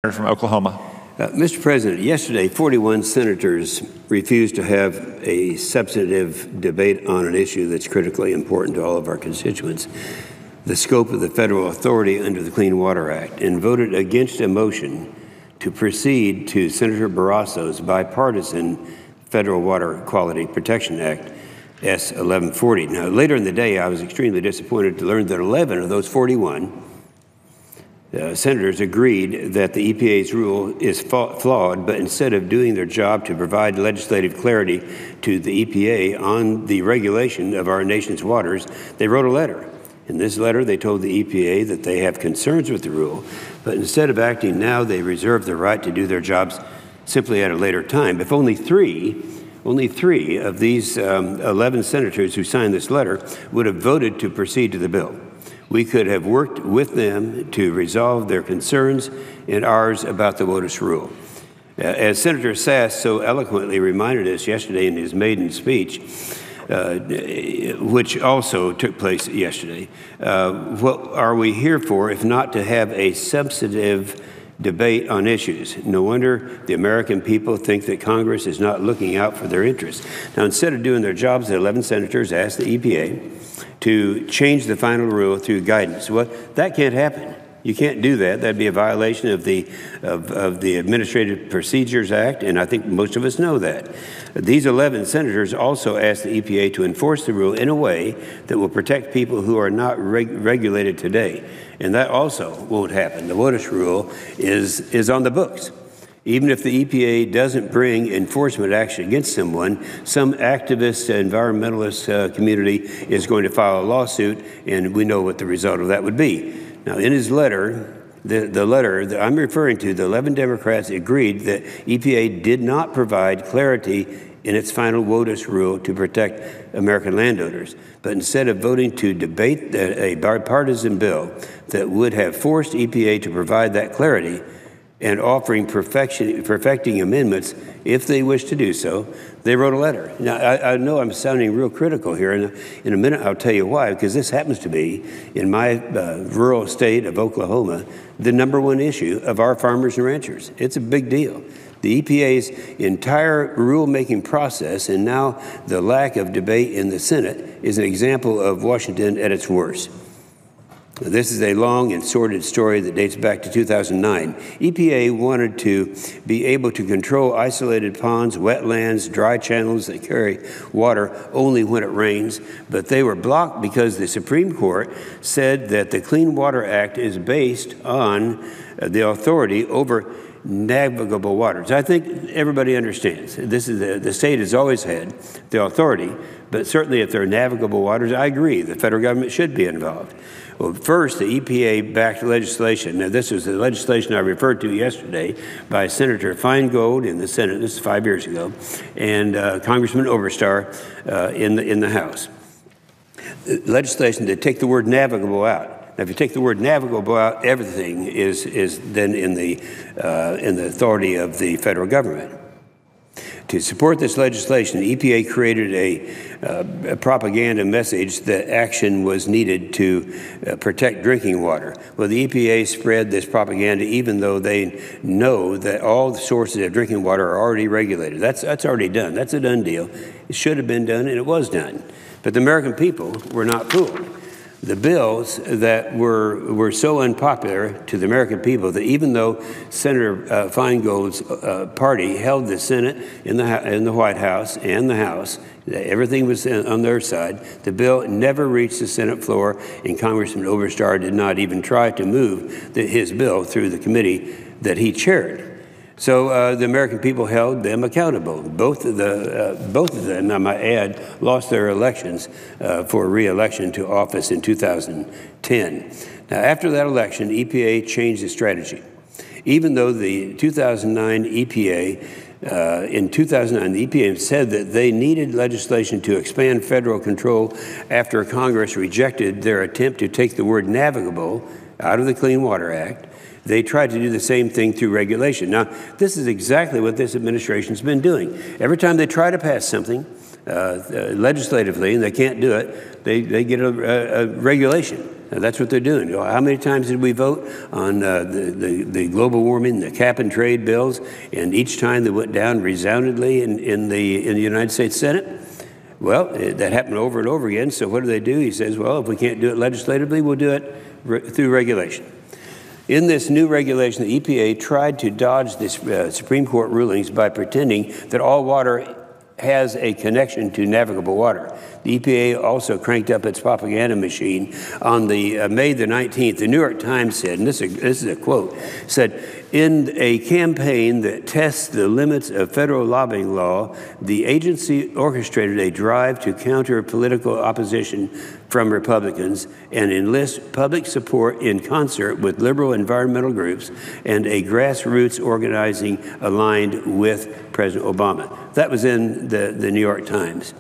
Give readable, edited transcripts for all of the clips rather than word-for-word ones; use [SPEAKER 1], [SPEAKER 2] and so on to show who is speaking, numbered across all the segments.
[SPEAKER 1] From Oklahoma.
[SPEAKER 2] Mr. President, yesterday 41 senators refused to have a substantive debate on an issue that's critically important to all of our constituents, the scope of the federal authority under the Clean Water Act, and voted against a motion to proceed to Senator Barrasso's bipartisan Federal Water Quality Protection Act, S. 1140. Now, later in the day, I was extremely disappointed to learn that 11 of those 41 senators agreed that the EPA's rule is flawed, but instead of doing their job to provide legislative clarity to the EPA on the regulation of our nation's waters, they wrote a letter. In this letter, they told the EPA that they have concerns with the rule, but instead of acting now, they reserve the right to do their jobs simply at a later time. If only three of these 11 senators who signed this letter would have voted to proceed to the bill, we could have worked with them to resolve their concerns and ours about the WOTUS rule. As Senator Sass so eloquently reminded us yesterday in his maiden speech, which also took place yesterday, what are we here for if not to have a substantive debate on issues? No wonder the American people think that Congress is not looking out for their interests. Now, instead of doing their jobs, the 11 senators asked the EPA to change the final rule through guidance. Well, that can't happen. You can't do that. That'd be a violation of the Administrative Procedures Act, and I think most of us know that. These 11 senators also asked the EPA to enforce the rule in a way that will protect people who are not regulated today, and that also won't happen. The WOTUS rule is on the books. Even if the EPA doesn't bring enforcement action against someone, some activist environmentalist community is going to file a lawsuit, and we know what the result of that would be. Now, in his letter, the letter that I'm referring to, the 11 Democrats agreed that EPA did not provide clarity in its final WOTUS rule to protect American landowners, but instead of voting to debate a bipartisan bill that would have forced EPA to provide that clarity, and offering perfecting amendments if they wish to do so, they wrote a letter. Now, I know I'm sounding real critical here, and in a minute I'll tell you why, because this happens to be, in my rural state of Oklahoma, the #1 issue of our farmers and ranchers. It's a big deal. The EPA's entire rulemaking process, and now the lack of debate in the Senate, is an example of Washington at its worst. This is a long and sordid story that dates back to 2009. EPA wanted to be able to control isolated ponds, wetlands, dry channels that carry water only when it rains, but they were blocked because the Supreme Court said that the Clean Water Act is based on the authority over navigable waters. I think everybody understands. This is the state has always had the authority, but certainly if there are navigable waters, I agree, the federal government should be involved. Well, first, the EPA-backed legislation. Now, this was the legislation I referred to yesterday by Senator Feingold in the Senate. This is 5 years ago, and Congressman Oberstar in the House. Legislation to take the word navigable out. Now, if you take the word navigable out, everything is then in the authority of the federal government. To support this legislation, the EPA created a propaganda message that action was needed to protect drinking water. Well, the EPA spread this propaganda even though they know that all the sources of drinking water are already regulated. That's already done. That's a done deal. It should have been done, and it was done. But the American people were not fooled. The bills that were so unpopular to the American people that even though Senator Feingold's party held the Senate in the White House and the House, everything was on their side, the bill never reached the Senate floor, and Congressman Oberstar did not even try to move his bill through the committee that he chaired. So the American people held them accountable. Both of them, I might add, lost their elections for re-election to office in 2010. Now, after that election, EPA changed its strategy. Even though the 2009 EPA, the EPA said that they needed legislation to expand federal control after Congress rejected their attempt to take the word navigable out of the Clean Water Act, they tried to do the same thing through regulation. Now, this is exactly what this administration's been doing. Every time they try to pass something legislatively and they can't do it, they get a regulation. Now, that's what they're doing. How many times did we vote on the global warming, the cap and trade bills, and each time they went down resoundingly in the United States Senate? Well, that happened over and over again. So what do? He says, well, if we can't do it legislatively, we'll do it through regulation. In this new regulation, the EPA tried to dodge this Supreme Court rulings by pretending that all water has a connection to navigable water. The EPA also cranked up its propaganda machine on the May the 19th. The New York Times said, and this is a quote, said, in a campaign that tests the limits of federal lobbying law, the agency orchestrated a drive to counter political opposition from Republicans and enlist public support in concert with liberal environmental groups and a grassroots organizing aligned with President Obama. That was in the New York Times.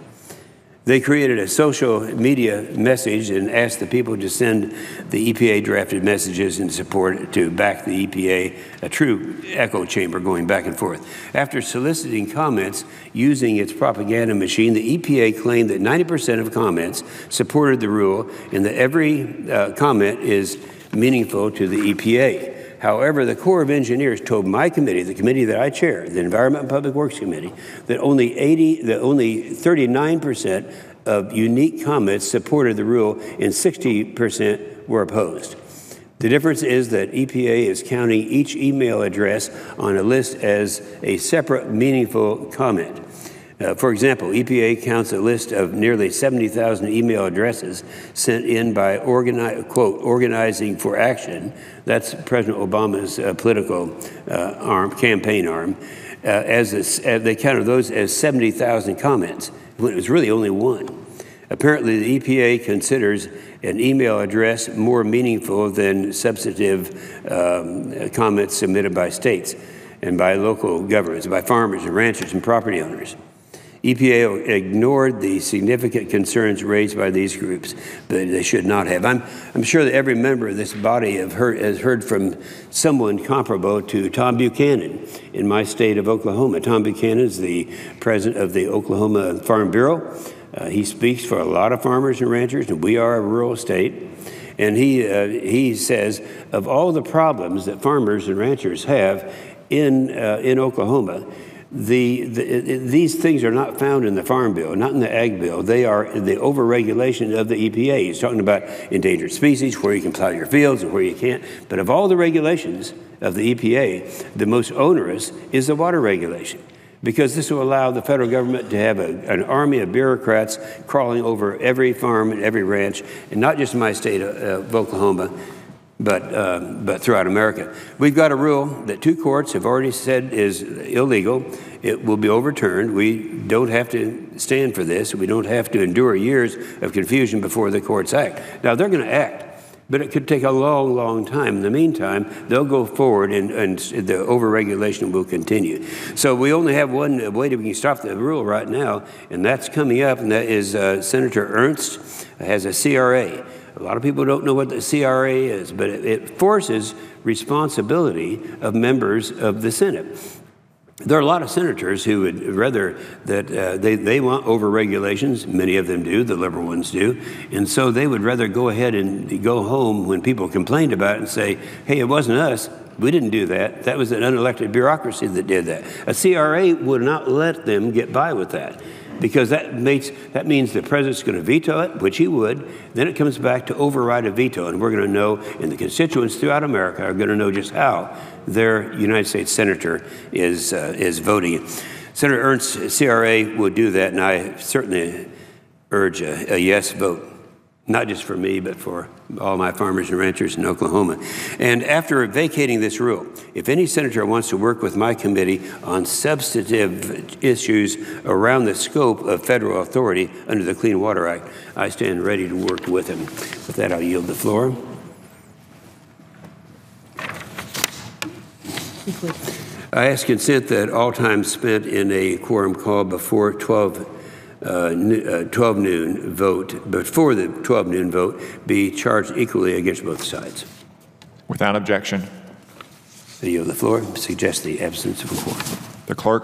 [SPEAKER 2] They created a social media message and asked the people to send the EPA drafted messages in support to back the EPA, a true echo chamber going back and forth. After soliciting comments using its propaganda machine, the EPA claimed that 90% of comments supported the rule and that every comment is meaningful to the EPA. However, the Corps of Engineers told my committee, the committee that I chair, the Environment and Public Works Committee, that only 39% of unique comments supported the rule and 60% were opposed. The difference is that EPA is counting each email address on a list as a separate meaningful comment. For example, EPA counts a list of nearly 70,000 email addresses sent in by quote, organizing for action. That's President Obama's political campaign arm. They counted those as 70,000 comments, when it was really only one. Apparently, the EPA considers an email address more meaningful than substantive comments submitted by states and by local governments, by farmers and ranchers and property owners. EPA ignored the significant concerns raised by these groups that they should not have. I'm sure that every member of this body has heard from someone comparable to Tom Buchanan in my state of Oklahoma. Tom Buchanan is the president of the Oklahoma Farm Bureau. He speaks for a lot of farmers and ranchers, and we are a rural state. And he says, of all the problems that farmers and ranchers have in Oklahoma, these things are not found in the Farm Bill, not in the Ag Bill. They are the overregulation of the EPA. He's talking about endangered species, where you can plow your fields and where you can't. But of all the regulations of the EPA, the most onerous is the water regulation, because this will allow the federal government to have an army of bureaucrats crawling over every farm and every ranch, and not just in my state of Oklahoma, but throughout America. We've got a rule that 2 courts have already said is illegal. It will be overturned. We don't have to stand for this. We don't have to endure years of confusion before the courts act. Now, they're going to act, but it could take a long, long time. In the meantime, they'll go forward and the overregulation will continue. So we only have one way that we can stop the rule right now, and that's coming up, and that is Senator Ernst has a CRA. A lot of people don't know what the CRA is, but it forces responsibility of members of the Senate. There are a lot of senators who would rather that they want over-regulations. Many of them do, the liberal ones do. And so they would rather go ahead and go home when people complained about it and say, hey, it wasn't us. We didn't do that. That was an unelected bureaucracy that did that. A CRA would not let them get by with that, because that means the president's going to veto it, which he would. Then it comes back to override a veto, and we're going to know, and the constituents throughout America are going to know just how their United States senator is voting. Senator Ernst's CRA would do that, and I certainly urge a yes vote, not just for me, but for all my farmers and ranchers in Oklahoma. And after vacating this rule, if any senator wants to work with my committee on substantive issues around the scope of federal authority under the Clean Water Act, I stand ready to work with him. With that, I'll yield the floor. I ask consent that all time spent in a quorum call before 12 noon vote, before the 12 noon vote, be charged equally against both sides.
[SPEAKER 1] Without objection.
[SPEAKER 2] I yield the floor. Suggest the absence of a quorum.
[SPEAKER 1] The clerk